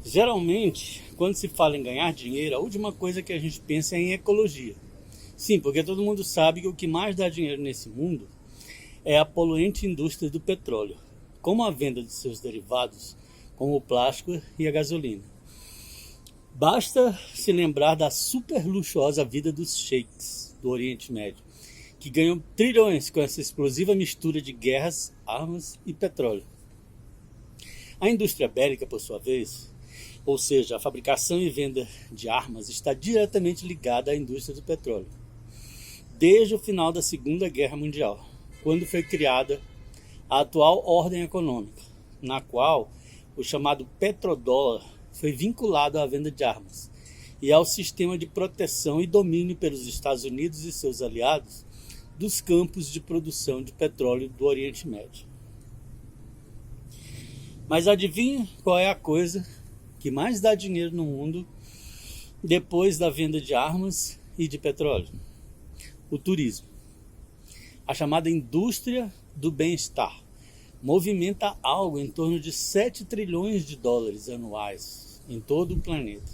Geralmente, quando se fala em ganhar dinheiro, a última coisa que a gente pensa é em ecologia. Sim, porque todo mundo sabe que o que mais dá dinheiro nesse mundo é a poluente indústria do petróleo, como a venda de seus derivados, como o plástico e a gasolina. Basta se lembrar da super luxuosa vida dos sheiks do Oriente Médio, que ganham trilhões com essa explosiva mistura de guerras, armas e petróleo. A indústria bélica, por sua vez, ou seja, a fabricação e venda de armas, está diretamente ligada à indústria do petróleo. Desde o final da Segunda Guerra Mundial, quando foi criada a atual ordem econômica, na qual o chamado petrodólar foi vinculado à venda de armas e ao sistema de proteção e domínio pelos Estados Unidos e seus aliados dos campos de produção de petróleo do Oriente Médio. Mas adivinha qual é a coisa que mais dá dinheiro no mundo depois da venda de armas e de petróleo? O turismo. A chamada indústria do bem-estar movimenta algo em torno de 7 trilhões de dólares anuais em todo o planeta.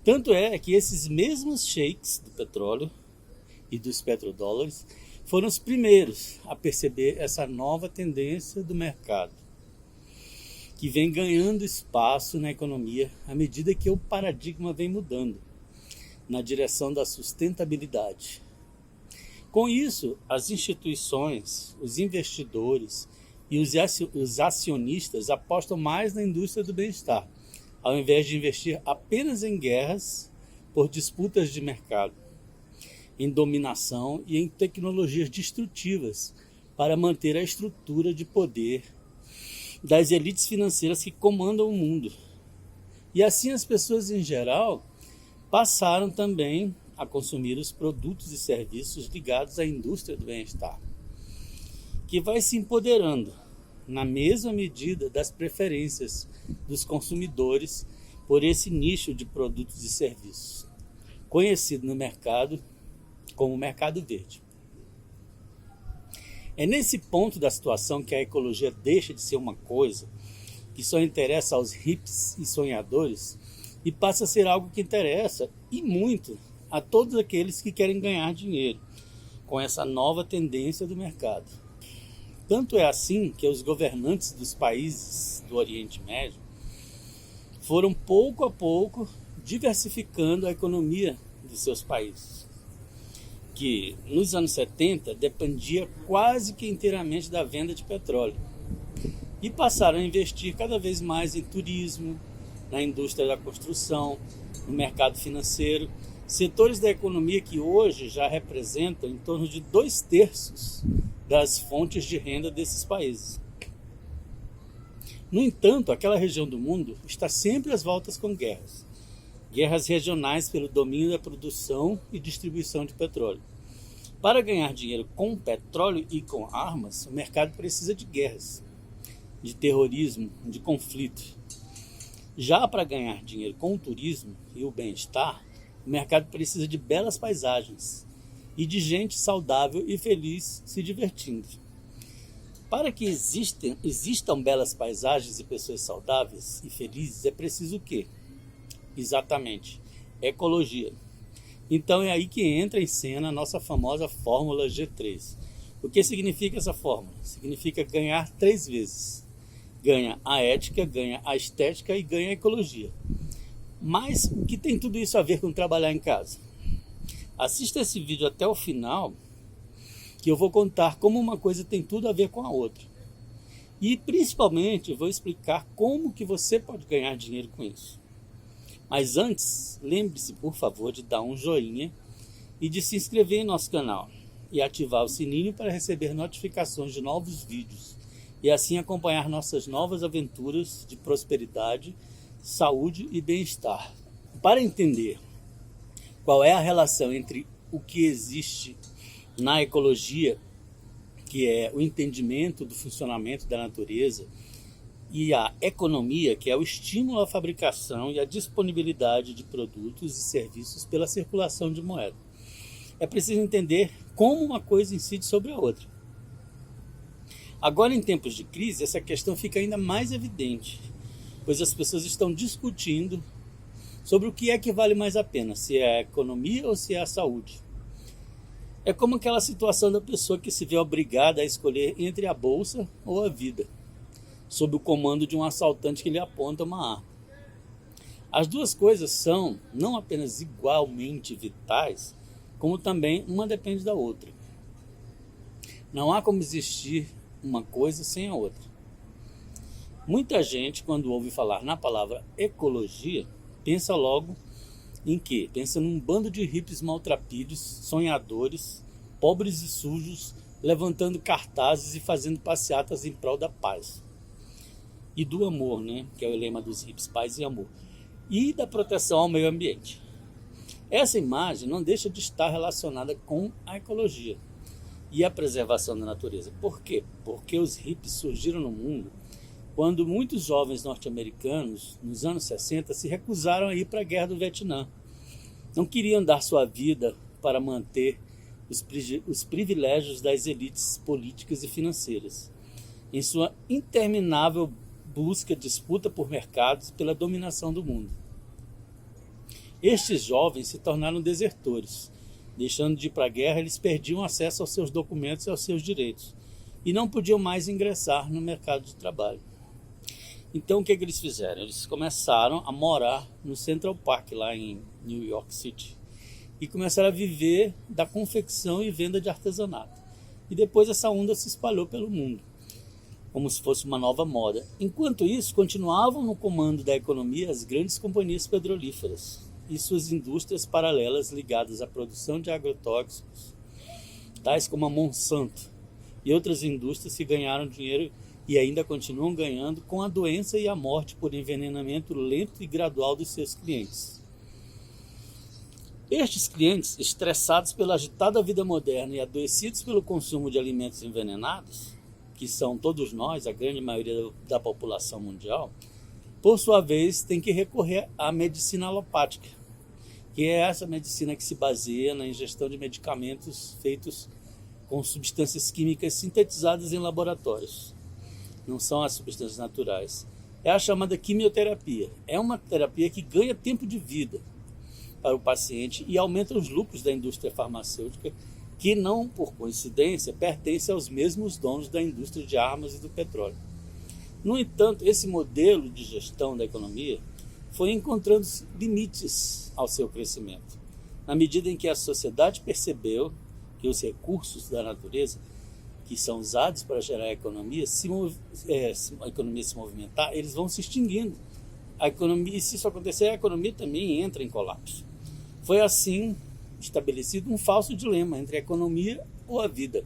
Tanto é que esses mesmos sheiks do petróleo e dos petrodólares foram os primeiros a perceber essa nova tendência do mercado, que vem ganhando espaço na economia à medida que o paradigma vem mudando na direção da sustentabilidade. Com isso, as instituições, os investidores e os acionistas apostam mais na indústria do bem-estar, ao invés de investir apenas em guerras por disputas de mercado, em dominação e em tecnologias destrutivas para manter a estrutura de poder das elites financeiras que comandam o mundo. E assim as pessoas em geral passaram também a consumir os produtos e serviços ligados à indústria do bem-estar, que vai se empoderando na mesma medida das preferências dos consumidores por esse nicho de produtos e serviços, conhecido no mercado como mercado verde. É nesse ponto da situação que a ecologia deixa de ser uma coisa que só interessa aos hippies e sonhadores e passa a ser algo que interessa, e muito, a todos aqueles que querem ganhar dinheiro com essa nova tendência do mercado. Tanto é assim que os governantes dos países do Oriente Médio foram pouco a pouco diversificando a economia de seus países, que nos anos 70 dependia quase que inteiramente da venda de petróleo, e passaram a investir cada vez mais em turismo, na indústria da construção, no mercado financeiro, setores da economia que hoje já representam em torno de 2/3 das fontes de renda desses países. No entanto, aquela região do mundo está sempre às voltas com guerras. Guerras regionais pelo domínio da produção e distribuição de petróleo. Para ganhar dinheiro com petróleo e com armas, o mercado precisa de guerras, de terrorismo, de conflito. Já para ganhar dinheiro com o turismo e o bem-estar, o mercado precisa de belas paisagens e de gente saudável e feliz se divertindo. Para que existam belas paisagens e pessoas saudáveis e felizes, é preciso o quê? Exatamente, ecologia. Então é aí que entra em cena a nossa famosa fórmula G3. O que significa essa fórmula? Significa ganhar 3 vezes. Ganha a ética, ganha a estética e ganha a ecologia. Mas o que tem tudo isso a ver com trabalhar em casa? Assista esse vídeo até o final, que eu vou contar como uma coisa tem tudo a ver com a outra. E principalmente vou explicar como que você pode ganhar dinheiro com isso. Mas antes, lembre-se, por favor, de dar um joinha e de se inscrever em nosso canal e ativar o sininho para receber notificações de novos vídeos e assim acompanhar nossas novas aventuras de prosperidade, saúde e bem-estar. Para entender qual é a relação entre o que existe na ecologia, que é o entendimento do funcionamento da natureza, e a economia, que é o estímulo à fabricação e à disponibilidade de produtos e serviços pela circulação de moeda. É preciso entender como uma coisa incide sobre a outra. Agora, em tempos de crise, essa questão fica ainda mais evidente, pois as pessoas estão discutindo sobre o que é que vale mais a pena, se é a economia ou se é a saúde. É como aquela situação da pessoa que se vê obrigada a escolher entre a bolsa ou a vida, sob o comando de um assaltante que lhe aponta uma arma. As duas coisas são não apenas igualmente vitais, como também uma depende da outra. Não há como existir uma coisa sem a outra. Muita gente, quando ouve falar na palavra ecologia, pensa logo em quê? Pensa num bando de hippies maltrapilhos, sonhadores, pobres e sujos, levantando cartazes e fazendo passeatas em prol da paz. E do amor, né? Que é o lema dos hippies, paz e amor. E da proteção ao meio ambiente. Essa imagem não deixa de estar relacionada com a ecologia e a preservação da natureza. Por quê? Porque os hippies surgiram no mundo quando muitos jovens norte-americanos, nos anos 60, se recusaram a ir para a guerra do Vietnã. Não queriam dar sua vida para manter os privilégios das elites políticas e financeiras, em sua interminável disputa por mercados e pela dominação do mundo. Estes jovens se tornaram desertores. Deixando de ir para a guerra, eles perdiam acesso aos seus documentos e aos seus direitos, e não podiam mais ingressar no mercado de trabalho. Então o que eles fizeram? Eles começaram a morar no Central Park, lá em New York City, e começaram a viver da confecção e venda de artesanato. E depois essa onda se espalhou pelo mundo, como se fosse uma nova moda. Enquanto isso, continuavam no comando da economia as grandes companhias petrolíferas e suas indústrias paralelas ligadas à produção de agrotóxicos, tais como a Monsanto e outras indústrias que ganharam dinheiro e ainda continuam ganhando com a doença e a morte por envenenamento lento e gradual dos seus clientes. Estes clientes, estressados pela agitada vida moderna e adoecidos pelo consumo de alimentos envenenados, que são todos nós, a grande maioria da população mundial, por sua vez, têm que recorrer à medicina alopática, que é essa medicina que se baseia na ingestão de medicamentos feitos com substâncias químicas sintetizadas em laboratórios. Não são as substâncias naturais. É a chamada quimioterapia. É uma terapia que ganha tempo de vida para o paciente e aumenta os lucros da indústria farmacêutica, que não, por coincidência, pertence aos mesmos donos da indústria de armas e do petróleo. No entanto, esse modelo de gestão da economia foi encontrando limites ao seu crescimento, na medida em que a sociedade percebeu que os recursos da natureza que são usados para gerar a economia, a economia se movimentar, eles vão se extinguindo. A economia, e se isso acontecer, a economia também entra em colapso. Foi assim estabelecido um falso dilema entre a economia ou a vida,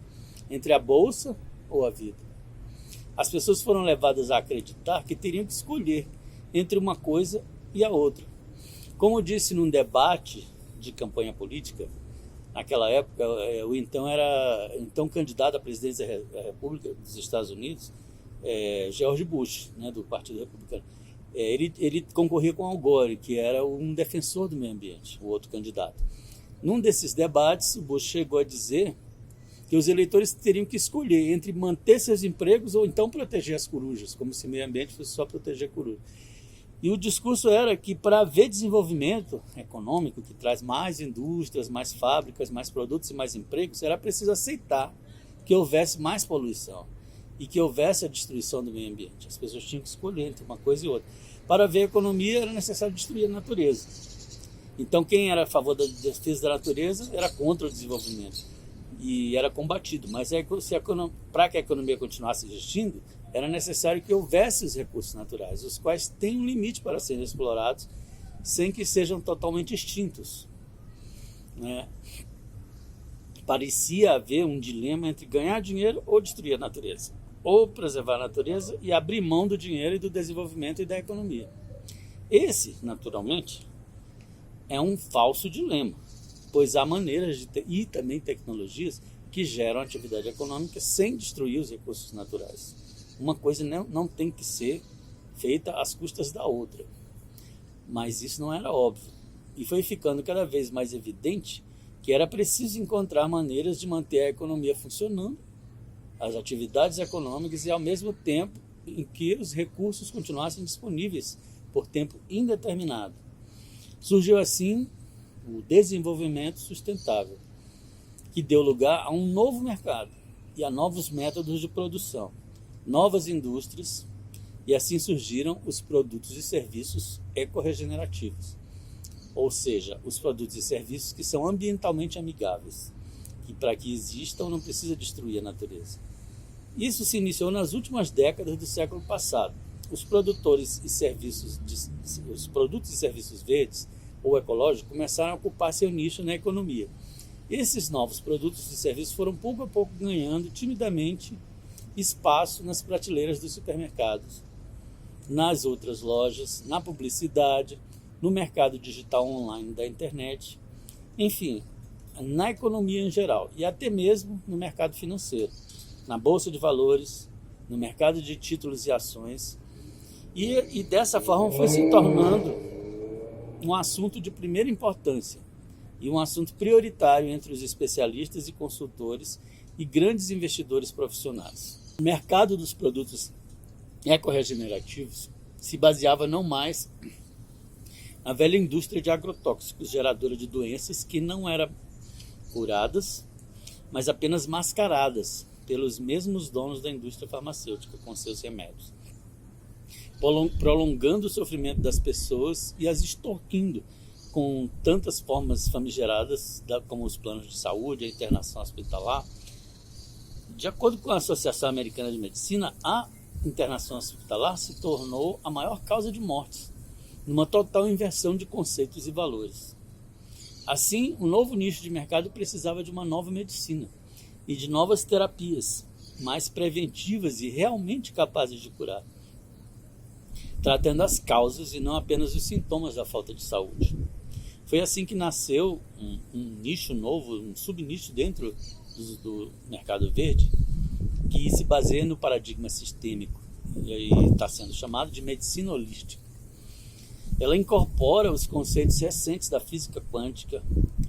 entre a bolsa ou a vida. As pessoas foram levadas a acreditar que teriam que escolher entre uma coisa e a outra. Como disse num debate de campanha política, naquela época, o então candidato à presidência da República dos Estados Unidos, George Bush, né, do Partido Republicano. Ele concorria com Al Gore, que era um defensor do meio ambiente, o outro candidato. Num desses debates, o Bush chegou a dizer que os eleitores teriam que escolher entre manter seus empregos ou então proteger as corujas, como se o meio ambiente fosse só proteger a coruja. E o discurso era que para haver desenvolvimento econômico, que traz mais indústrias, mais fábricas, mais produtos e mais empregos, era preciso aceitar que houvesse mais poluição e que houvesse a destruição do meio ambiente. As pessoas tinham que escolher entre uma coisa e outra. Para haver economia era necessário destruir a natureza. Então quem era a favor da defesa da natureza era contra o desenvolvimento e era combatido. Mas para que a economia continuasse existindo, era necessário que houvesse os recursos naturais, os quais têm um limite para serem explorados sem que sejam totalmente extintos, né? Parecia haver um dilema entre ganhar dinheiro ou destruir a natureza, ou preservar a natureza e abrir mão do dinheiro e do desenvolvimento e da economia. Esse, naturalmente, é um falso dilema, pois há maneiras e também tecnologias que geram atividade econômica sem destruir os recursos naturais. Uma coisa não tem que ser feita às custas da outra. Mas isso não era óbvio. E foi ficando cada vez mais evidente que era preciso encontrar maneiras de manter a economia funcionando, as atividades econômicas e, ao mesmo tempo, em que os recursos continuassem disponíveis por tempo indeterminado. Surgiu assim o desenvolvimento sustentável, que deu lugar a um novo mercado e a novos métodos de produção, novas indústrias, e assim surgiram os produtos e serviços ecorregenerativos, ou seja, os produtos e serviços que são ambientalmente amigáveis, que para que existam não precisa destruir a natureza. Isso se iniciou nas últimas décadas do século passado. Os produtos e serviços verdes ou ecológicos começaram a ocupar seu nicho na economia. Esses novos produtos e serviços foram pouco a pouco ganhando timidamente espaço nas prateleiras dos supermercados, nas outras lojas, na publicidade, no mercado digital online da internet, enfim, na economia em geral e até mesmo no mercado financeiro, na bolsa de valores, no mercado de títulos e ações, e dessa forma foi se tornando um assunto de primeira importância e um assunto prioritário entre os especialistas e consultores e grandes investidores profissionais. O mercado dos produtos ecorregenerativos se baseava não mais na velha indústria de agrotóxicos, geradora de doenças que não eram curadas, mas apenas mascaradas pelos mesmos donos da indústria farmacêutica com seus remédios, prolongando o sofrimento das pessoas e as extorquindo com tantas formas famigeradas como os planos de saúde, a internação hospitalar. De acordo com a Associação Americana de Medicina, a internação hospitalar se tornou a maior causa de mortes, numa total inversão de conceitos e valores. Assim, o novo nicho de mercado precisava de uma nova medicina e de novas terapias, mais preventivas e realmente capazes de curar, tratando as causas e não apenas os sintomas da falta de saúde. Foi assim que nasceu um nicho novo, um subnicho dentro do mercado verde, que se baseia no paradigma sistêmico e está sendo chamado de medicina holística. Ela incorpora os conceitos recentes da física quântica.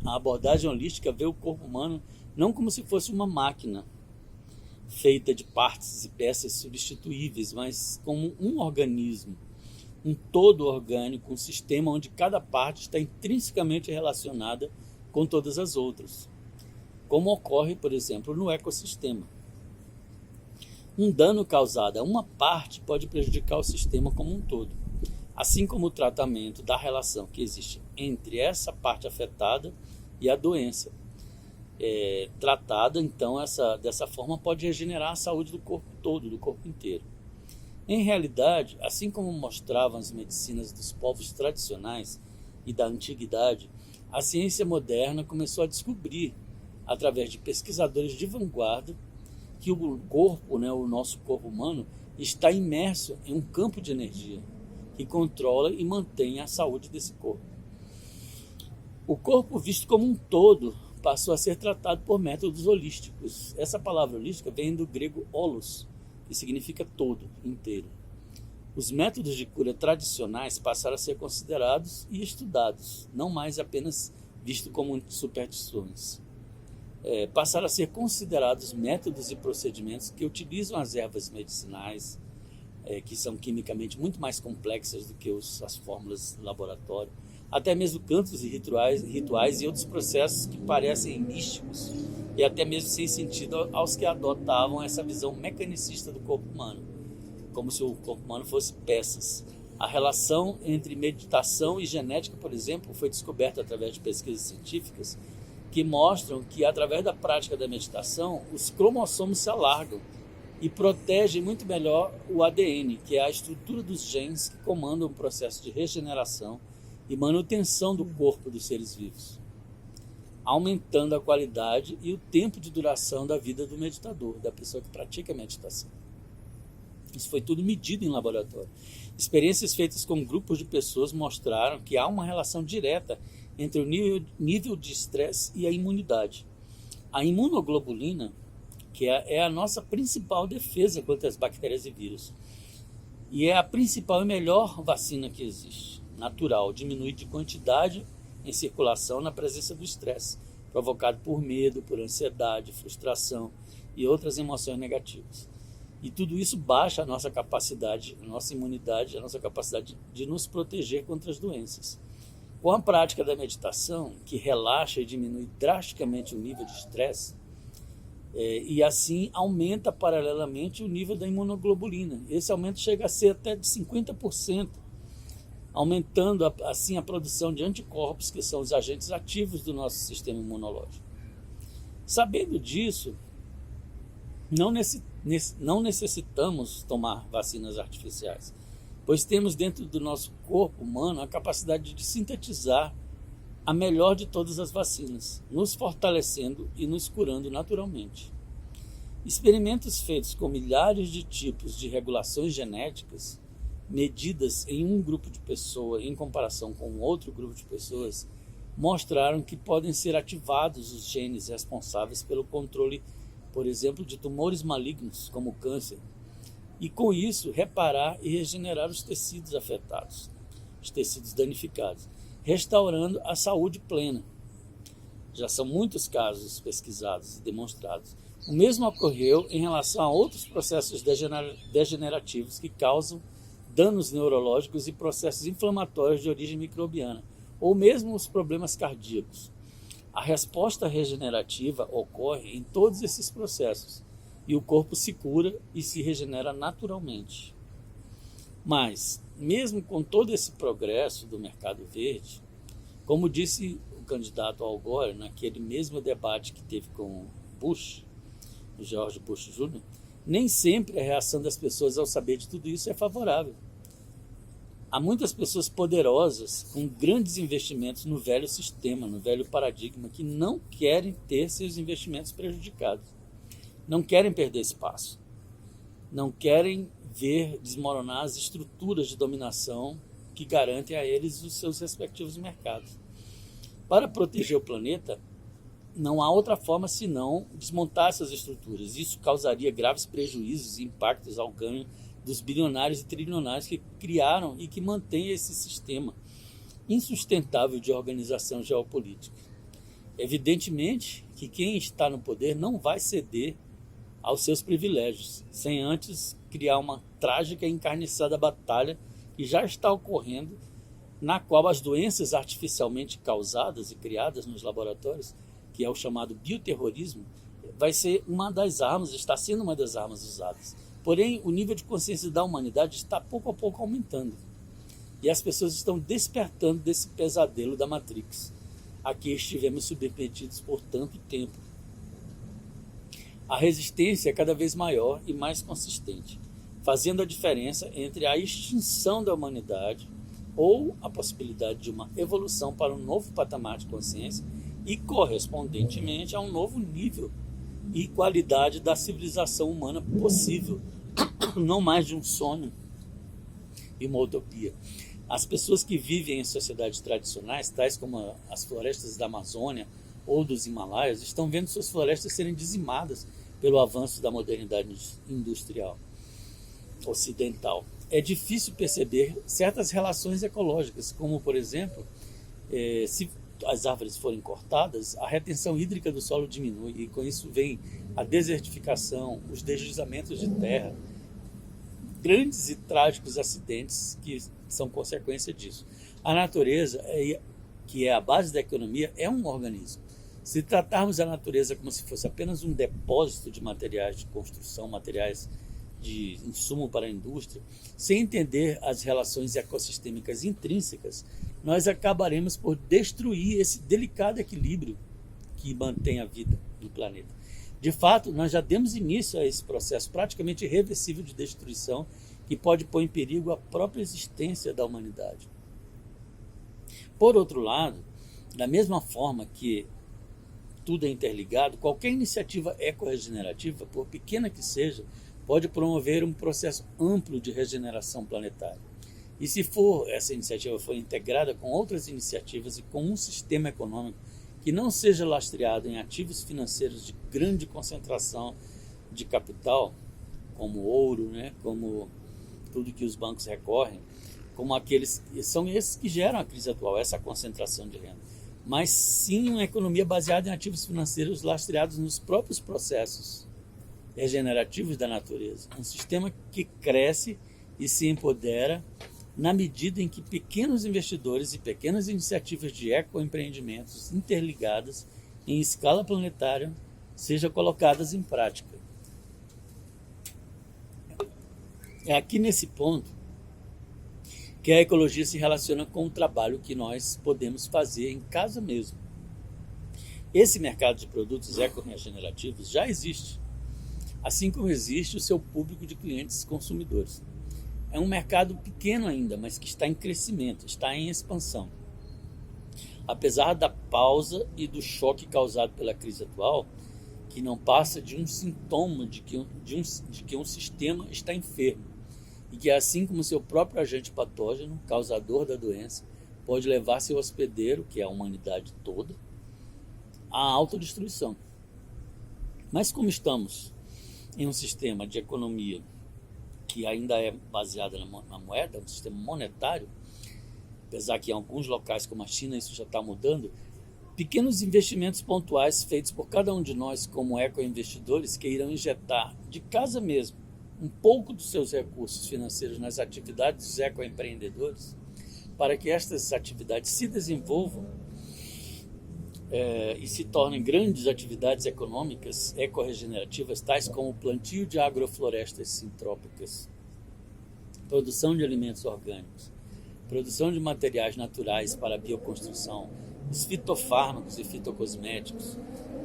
A abordagem holística vê o corpo humano não como se fosse uma máquina feita de partes e peças substituíveis, mas como um organismo, um todo orgânico, um sistema onde cada parte está intrinsecamente relacionada com todas as outras, como ocorre, por exemplo, no ecossistema. Um dano causado a uma parte pode prejudicar o sistema como um todo, assim como o tratamento da relação que existe entre essa parte afetada e a doença. Tratada, então, dessa forma, pode regenerar a saúde do corpo todo, do corpo inteiro. Em realidade, assim como mostravam as medicinas dos povos tradicionais e da antiguidade, a ciência moderna começou a descobrir, através de pesquisadores de vanguarda, que o corpo, o nosso corpo humano, está imerso em um campo de energia que controla e mantém a saúde desse corpo. O corpo, visto como um todo, passou a ser tratado por métodos holísticos. Essa palavra holística vem do grego holos, que significa todo, inteiro. Os métodos de cura tradicionais passaram a ser considerados e estudados, não mais apenas vistos como superstições. Passaram a ser considerados métodos e procedimentos que utilizam as ervas medicinais, que são quimicamente muito mais complexas do que as fórmulas do laboratório, até mesmo cantos e rituais e outros processos que parecem místicos e até mesmo sem sentido aos que adotavam essa visão mecanicista do corpo humano, como se o corpo humano fosse peças. A relação entre meditação e genética, por exemplo, foi descoberta através de pesquisas científicas que mostram que, através da prática da meditação, os cromossomos se alargam e protegem muito melhor o ADN, que é a estrutura dos genes que comandam o processo de regeneração e manutenção do corpo dos seres vivos, aumentando a qualidade e o tempo de duração da vida do meditador, da pessoa que pratica a meditação. Isso foi tudo medido em laboratório. Experiências feitas com grupos de pessoas mostraram que há uma relação direta entre o nível de estresse e a imunidade. A imunoglobulina, que é a nossa principal defesa contra as bactérias e vírus, e é a principal e melhor vacina que existe, natural, diminui de quantidade em circulação na presença do estresse, provocado por medo, por ansiedade, frustração e outras emoções negativas. E tudo isso baixa a nossa capacidade, a nossa imunidade, a nossa capacidade de nos proteger contra as doenças. Com a prática da meditação, que relaxa e diminui drasticamente o nível de estresse, e assim aumenta paralelamente o nível da imunoglobulina. Esse aumento chega a ser até de 50%, aumentando assim a produção de anticorpos, que são os agentes ativos do nosso sistema imunológico. Sabendo disso, não necessitamos tomar vacinas artificiais, pois temos dentro do nosso corpo humano a capacidade de sintetizar a melhor de todas as vacinas, nos fortalecendo e nos curando naturalmente. Experimentos feitos com milhares de tipos de regulações genéticas, medidas em um grupo de pessoas em comparação com outro grupo de pessoas, mostraram que podem ser ativados os genes responsáveis pelo controle, por exemplo, de tumores malignos, como o câncer, e com isso reparar e regenerar os tecidos afetados, os tecidos danificados, restaurando a saúde plena. Já são muitos casos pesquisados e demonstrados. O mesmo ocorreu em relação a outros processos degenerativos que causam danos neurológicos e processos inflamatórios de origem microbiana, ou mesmo os problemas cardíacos. A resposta regenerativa ocorre em todos esses processos e o corpo se cura e se regenera naturalmente. Mas, mesmo com todo esse progresso do mercado verde, como disse o candidato Al Gore naquele mesmo debate que teve com Bush, o George Bush Jr., nem sempre a reação das pessoas ao saber de tudo isso é favorável. Há muitas pessoas poderosas com grandes investimentos no velho sistema, no velho paradigma, que não querem ter seus investimentos prejudicados. Não querem perder espaço. Não querem ver desmoronar as estruturas de dominação que garantem a eles os seus respectivos mercados. Para proteger o planeta, não há outra forma senão desmontar essas estruturas. Isso causaria graves prejuízos e impactos ao ganho dos bilionários e trilionários que criaram e que mantêm esse sistema insustentável de organização geopolítica. Evidentemente que quem está no poder não vai ceder aos seus privilégios, sem antes criar uma trágica e encarniçada batalha que já está ocorrendo, na qual as doenças artificialmente causadas e criadas nos laboratórios, que é o chamado bioterrorismo, vai ser uma das armas, está sendo uma das armas usadas. Porém, o nível de consciência da humanidade está pouco a pouco aumentando. E as pessoas estão despertando desse pesadelo da Matrix, a que estivemos submetidos por tanto tempo. A resistência é cada vez maior e mais consistente, fazendo a diferença entre a extinção da humanidade ou a possibilidade de uma evolução para um novo patamar de consciência e, correspondentemente, a um novo nível e qualidade da civilização humana possível, não mais de um sonho e uma utopia. As pessoas que vivem em sociedades tradicionais, tais como as florestas da Amazônia ou dos Himalaias, estão vendo suas florestas serem dizimadas pelo avanço da modernidade industrial ocidental. É difícil perceber certas relações ecológicas, como, por exemplo, se as árvores forem cortadas, a retenção hídrica do solo diminui e com isso vem a desertificação, os deslizamentos de terra, grandes e trágicos acidentes que são consequência disso. A natureza, que é a base da economia, é um organismo. Se tratarmos a natureza como se fosse apenas um depósito de materiais de construção, materiais de insumo para a indústria, sem entender as relações ecossistêmicas intrínsecas, nós acabaremos por destruir esse delicado equilíbrio que mantém a vida no planeta. De fato, nós já demos início a esse processo praticamente irreversível de destruição que pode pôr em perigo a própria existência da humanidade. Por outro lado, da mesma forma que tudo é interligado, qualquer iniciativa ecorregenerativa, por pequena que seja, pode promover um processo amplo de regeneração planetária. E se essa iniciativa for integrada com outras iniciativas e com um sistema econômico que não seja lastreado em ativos financeiros de grande concentração de capital, como ouro, como tudo que os bancos recorrem, como aqueles são esses que geram a crise atual, essa concentração de renda, mas sim uma economia baseada em ativos financeiros lastreados nos próprios processos regenerativos da natureza. Um sistema que cresce e se empodera na medida em que pequenos investidores e pequenas iniciativas de ecoempreendimentos interligadas em escala planetária sejam colocadas em prática. É aqui nesse ponto que a ecologia se relaciona com o trabalho que nós podemos fazer em casa mesmo. Esse mercado de produtos eco-regenerativos já existe, assim como existe o seu público de clientes consumidores. É um mercado pequeno ainda, mas que está em crescimento, está em expansão. Apesar da pausa e do choque causado pela crise atual, que não passa de um sintoma de que um sistema está enfermo e que, assim como seu próprio agente patógeno, causador da doença, pode levar seu hospedeiro, que é a humanidade toda, à autodestruição. Mas como estamos em um sistema de economia que ainda é baseada na moeda, um sistema monetário, apesar que em alguns locais como a China isso já está mudando, pequenos investimentos pontuais feitos por cada um de nós como ecoinvestidores que irão injetar de casa mesmo um pouco dos seus recursos financeiros nas atividades dos ecoempreendedores, para que estas atividades se desenvolvam e se tornem grandes atividades econômicas ecorregenerativas, tais como o plantio de agroflorestas sintrópicas, produção de alimentos orgânicos, produção de materiais naturais para a bioconstrução, os fitofármacos e fitocosméticos,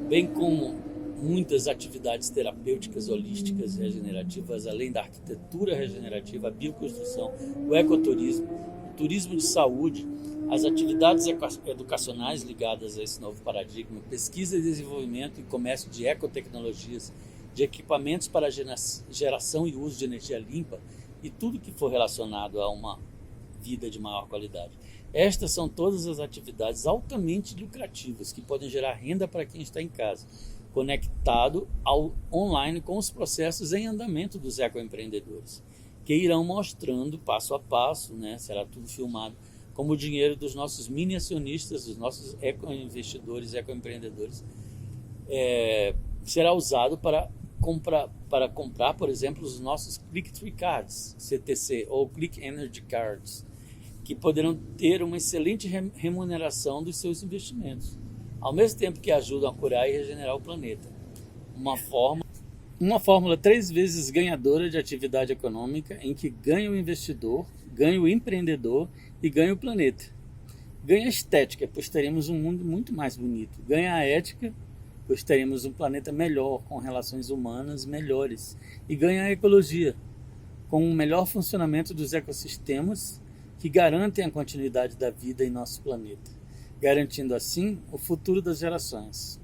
bem como muitas atividades terapêuticas holísticas regenerativas, além da arquitetura regenerativa, a bioconstrução, o ecoturismo, o turismo de saúde, as atividades educacionais ligadas a esse novo paradigma, pesquisa e desenvolvimento e comércio de ecotecnologias, de equipamentos para geração e uso de energia limpa e tudo que for relacionado a uma vida de maior qualidade. Estas são todas as atividades altamente lucrativas que podem gerar renda para quem está em casa, conectado ao online com os processos em andamento dos ecoempreendedores, que irão mostrando passo a passo, será tudo filmado, como o dinheiro dos nossos mini acionistas, dos nossos ecoinvestidores, ecoempreendedores, será usado para comprar, por exemplo, os nossos Click-Tree Cards, CTC, ou Click Energy Cards, que poderão ter uma excelente remuneração dos seus investimentos, ao mesmo tempo que ajudam a curar e regenerar o planeta. Uma fórmula 3 vezes ganhadora de atividade econômica em que ganha o investidor, ganha o empreendedor e ganha o planeta. Ganha a estética, pois teremos um mundo muito mais bonito. Ganha a ética, pois teremos um planeta melhor, com relações humanas melhores. E ganha a ecologia, com um melhor funcionamento dos ecossistemas que garantem a continuidade da vida em nosso planeta, garantindo assim o futuro das gerações.